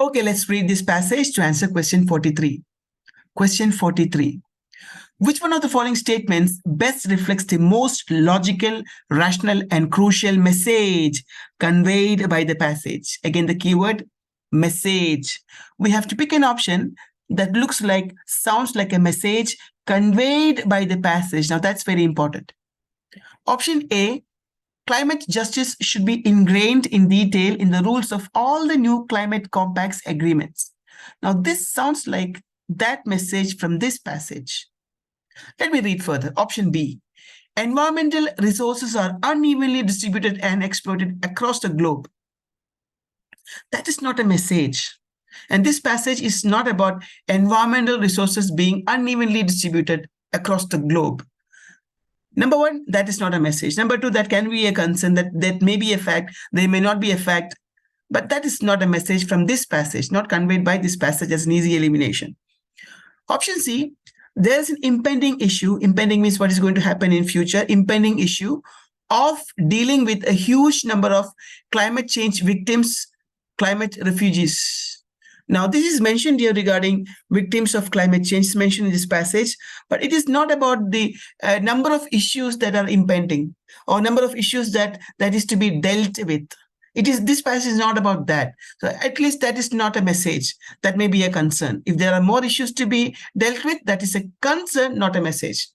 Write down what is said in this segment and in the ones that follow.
Okay, let's read this passage to answer question 43. Question 43. Which one of the following statements best reflects the most logical, rational, and crucial message conveyed by the passage? Again, the keyword message. We have to pick an option that sounds like a message conveyed by the passage. Now, that's very important. Option A, climate justice should be ingrained in detail in the rules of all the new climate compacts agreements. Now, this sounds like that message from this passage. Let me read further. Option B, environmental resources are unevenly distributed and exploited across the globe. That is not a message. And this passage is not about environmental resources being unevenly distributed across the globe. Number one, that is not a message. Number two, that can be a concern, that may be a fact, they may not be a fact, but that is not a message from this passage, not conveyed by this passage as an easy elimination. Option C, there's an impending issue. Impending means what is going to happen in future. Impending issue of dealing with a huge number of climate change victims, climate refugees. Now, this is mentioned here regarding victims of climate change, is mentioned in this passage, but it is not about the number of issues that are impending or number of issues that is to be dealt with. This passage is not about that. So at least that is not a message. That may be a concern. If there are more issues to be dealt with, that is a concern, not a message.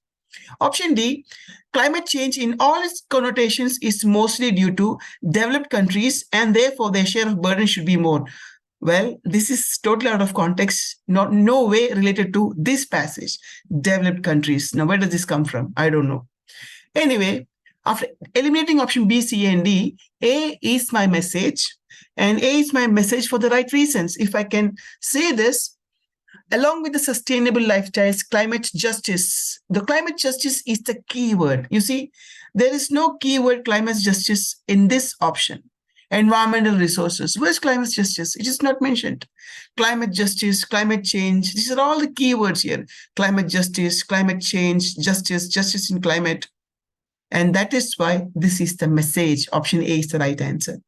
Option D, climate change in all its connotations is mostly due to developed countries and therefore their share of burden should be more. Well, this is totally out of context, no way related to this passage. Developed countries. Now, where does this come from? I don't know. Anyway, after eliminating option B, C, and D, A is my message, and A is my message for the right reasons. If I can say this, along with the sustainable lifestyles, climate justice. The climate justice is the key word. You see, there is no keyword climate justice in this option. Environmental resources. Where's climate justice? It is not mentioned. Climate justice, climate change. These are all the keywords here. Climate justice, climate change, justice in climate. And that is why this is the message. Option A is the right answer.